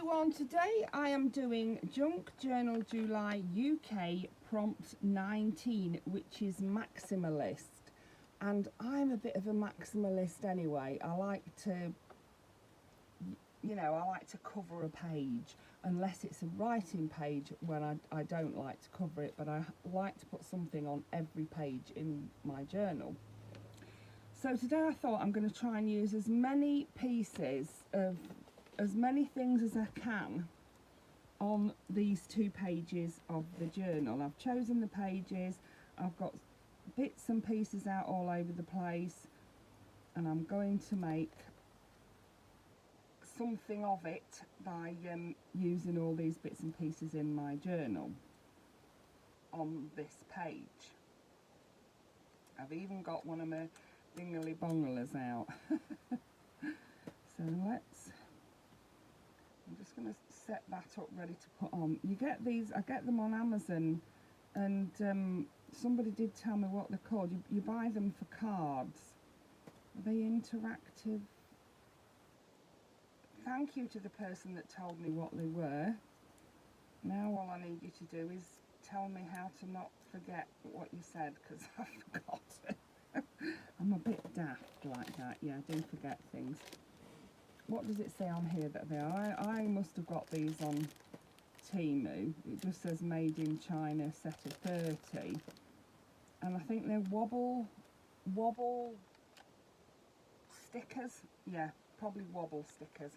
everyone, today I am doing Junk Journal July UK prompt 19, which is Maximalist. And I'm a bit of a maximalist anyway. I like to, I like to cover a page, unless it's a writing page when I don't like to cover it, but I like to put something on every page in my journal. So today I thought I'm going to try and use as many pieces of as many things as I can on these 2 pages of the journal. I've chosen the pages, I've got bits and pieces out all over the place, and I'm going to make something of it by using all these bits and pieces in my journal on this page. I've even got one of my dingly bonglers out. So I'm just going to set that up ready to put on. You get these, I get them on Amazon, and somebody did tell me what they're called. You buy them for cards. Are they interactive? Thank you to the person that told me what they were. Now all I need you to do is tell me how to not forget what you said, because I forgot. I'm a bit daft like that. Yeah, I do forget things. What does it say on here that they are? I must have got these on Timu. It just says made in China, set of 30. And I think they're wobble stickers. Yeah, probably wobble stickers.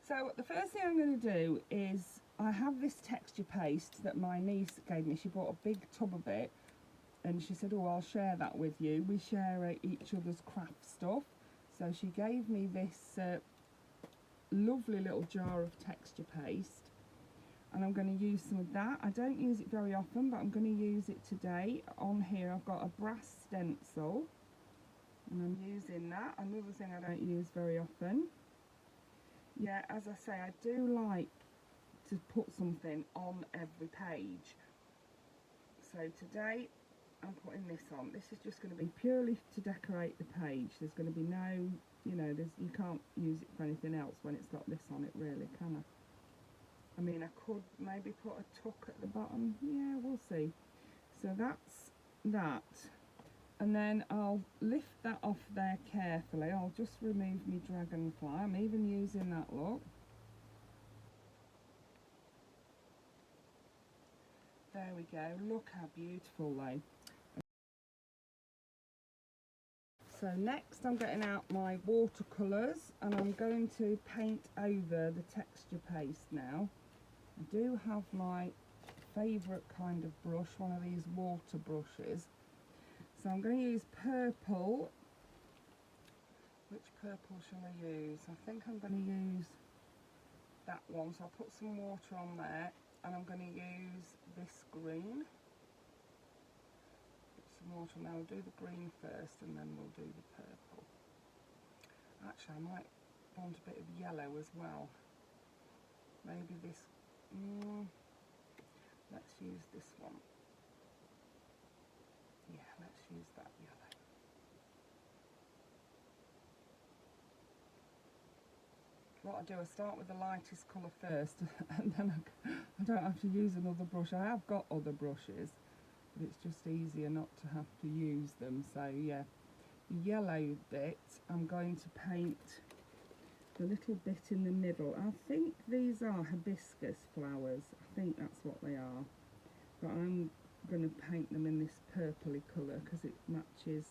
So the first thing I'm going to do is, I have this texture paste that my niece gave me. She bought a big tub of it, and she said, oh, I'll share that with you. We share each other's craft stuff. So she gave me this lovely little jar of texture paste, and I'm going to use some of that. I don't use it very often, but I'm going to use it today. On here I've got a brass stencil, and I'm using that. Another thing I don't use very often. Yeah, as I say, I do like to put something on every page. So today I'm putting this on. This is just going to be purely to decorate the page. There's going to be no, you can't use it for anything else when it's got this on it, really, can I? I mean, I could maybe put a tuck at the bottom. Yeah, we'll see. So that's that. And then I'll lift that off there carefully. I'll just remove my dragonfly. I'm even using that, look. There we go. Look how beautiful they. So next I'm getting out my watercolours, and I'm going to paint over the texture paste now. I do have my favourite kind of brush, one of these water brushes. So I'm going to use purple. Which purple shall I use? I think I'm going to use that one. So I'll put some water on there, and I'm going to use this green. Water. Now we'll do the green first, and then we'll do the purple. Actually, I might want a bit of yellow as well. Maybe this. Let's use this one. Yeah, let's use that yellow. What I do, I start with the lightest colour first, and then I don't have to use another brush. I have got other brushes, but it's just easier not to have to use them. So yeah, the yellow bit, I'm going to paint the little bit in the middle. I think these are hibiscus flowers. I think that's what they are. But I'm going to paint them in this purpley colour because it matches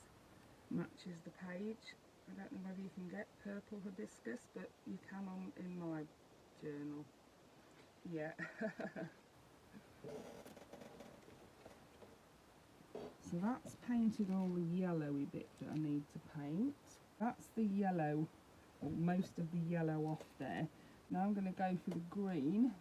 the page. I don't know whether you can get purple hibiscus, but you can in my journal. Yeah. So that's painted all the yellowy bit that I need to paint. That's the yellow, or most of the yellow off there. Now I'm going to go for the green.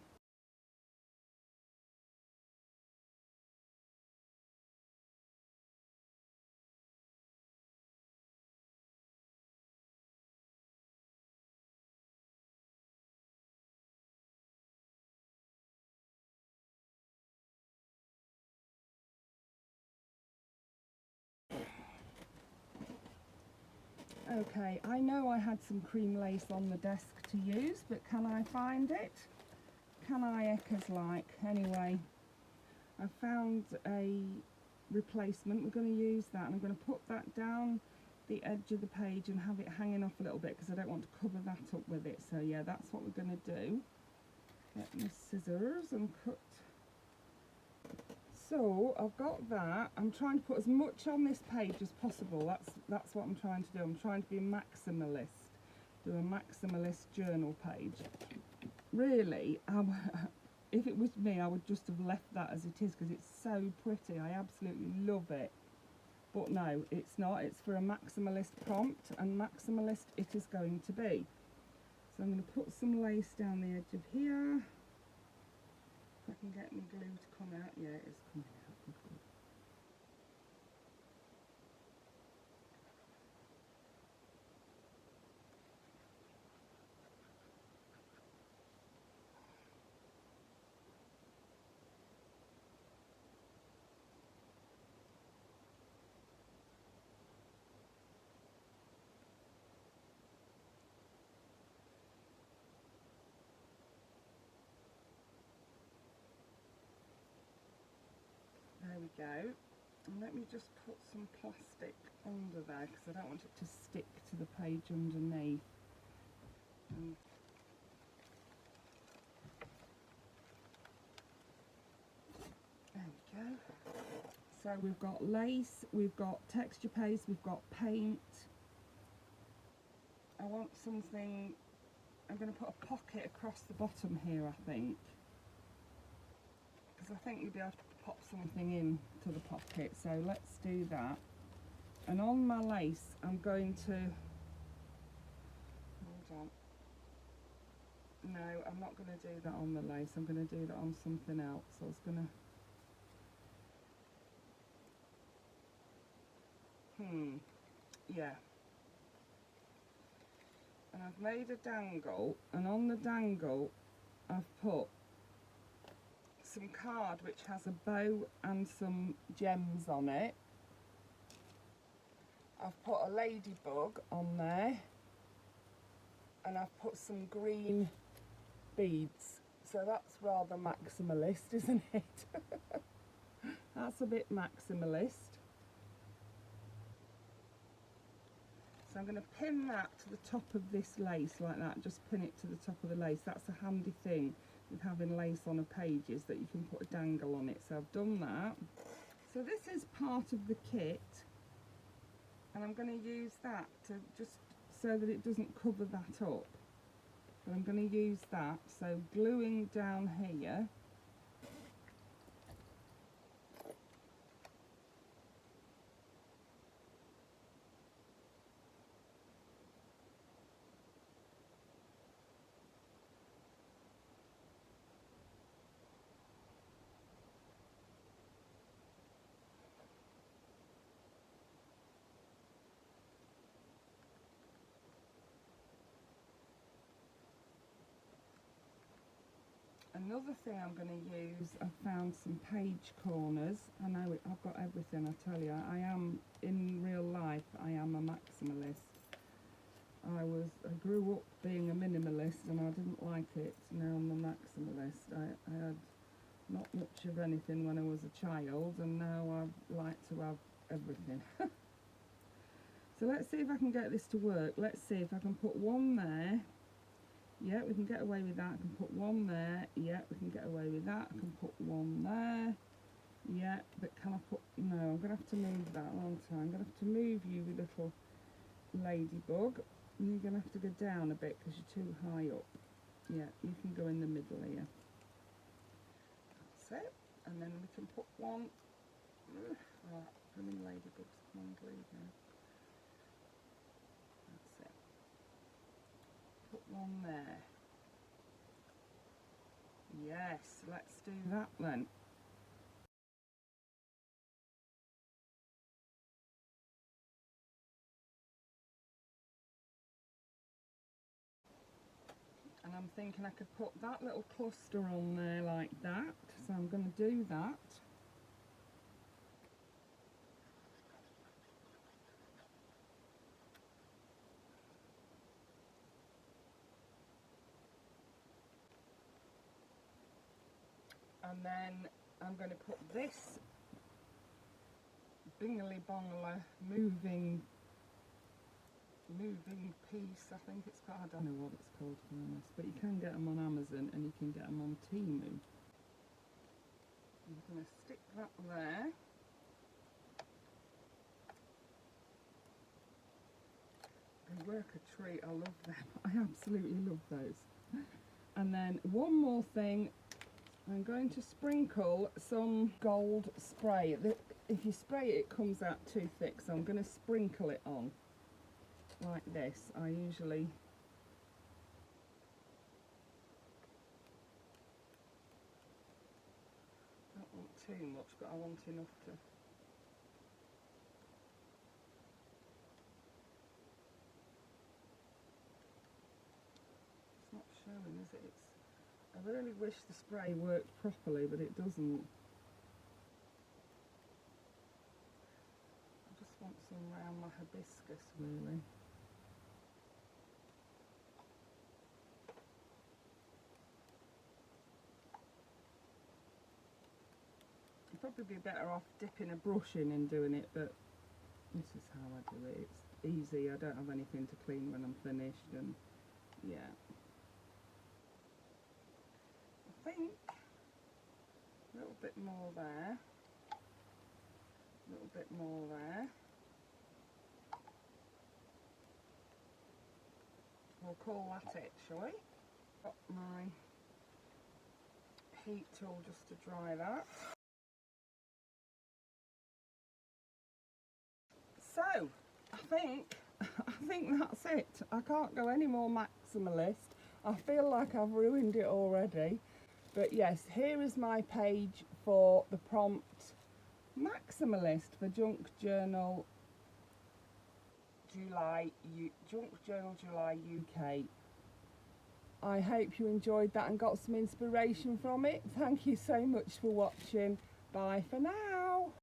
Okay, I know I had some cream lace on the desk to use, but can I find it? Can I Eckers like? Anyway, I found a replacement. We're going to use that, and I'm going to put that down the edge of the page and have it hanging off a little bit because I don't want to cover that up with it. So yeah, that's what we're going to do. Get my scissors and cut. So I've got that. I'm trying to put as much on this page as possible. That's what I'm trying to do. I'm trying to be a maximalist. Do a maximalist journal page. Really, if it was me, I would just have left that as it is because it's so pretty. I absolutely love it. But no, it's not. It's for a maximalist prompt, and maximalist it is going to be. So I'm going to put some lace down the edge of here. If I can get my glue to come out. Yeah, it is coming out. Good, good. There we go. And let me just put some plastic under there because I don't want it to stick to the page underneath. There we go. So we've got lace, we've got texture paste, we've got paint. I want something, I'm going to put a pocket across the bottom here, I think. Because I think you'll be able to pop something in to the pocket. So let's do that. And on my lace, I'm going to, hold on. No, I'm not going to do that on the lace. I'm going to do that on something else. So I was going to, yeah. And I've made a dangle, and on the dangle, I've put some card which has a bow and some gems on it. I've put a ladybug on there, and I've put some green beads. So that's rather maximalist, isn't it? That's a bit maximalist. So I'm going to pin that to the top of this lace like that, just pin it to the top of the lace. That's a handy thing with having lace on a page, is that you can put a dangle on it. So I've done that. So this is part of the kit, and I'm going to use that to just so that it doesn't cover that up. But I'm going to use that, so gluing down here. Another thing I'm going to use, I've found some page corners. I know I've got everything, I tell you. I am, in real life, I am a maximalist. I grew up being a minimalist and I didn't like it. Now I'm a maximalist. I had not much of anything when I was a child, and now I like to have everything. So let's see if I can get this to work. Let's see if I can put one there. Yeah, we can get away with that. I can put one there. Yeah, we can get away with that. I can put one there. Yeah, but can I put... No, I'm going to have to move that a long time. I'm going to have to move you, little ladybug. You're going to have to go down a bit because you're too high up. Yeah, you can go in the middle here. That's it. And then we can put one... Oh, blooming ladybugs, come on, glue now. Put one there. Yes, let's do that then. And I'm thinking I could put that little cluster on there like that. So I'm going to do that. And then I'm going to put this bingly bongler moving piece, I think it's called, I don't know what it's called to be honest, but you can get them on Amazon and you can get them on Timmy. I'm going to stick that there. They work a treat, I love them, I absolutely love those. And then one more thing, I'm going to sprinkle some gold spray. If you spray it, it comes out too thick, so I'm going to sprinkle it on like this. I usually don't want too much, but I want enough to. It's not showing, is it? I really wish the spray worked properly, but it doesn't. I just want some around my hibiscus, really. You'd probably be better off dipping a brush in and doing it, but this is how I do it. It's easy, I don't have anything to clean when I'm finished, and yeah. I think a little bit more there, a little bit more there. We'll call that it, shall we? Got my heat tool just to dry that. So, I think that's it. I can't go any more maximalist. I feel like I've ruined it already. But yes, here is my page for the prompt Maximalist for Junk Journal July UK. I hope you enjoyed that and got some inspiration from it. Thank you so much for watching. Bye for now.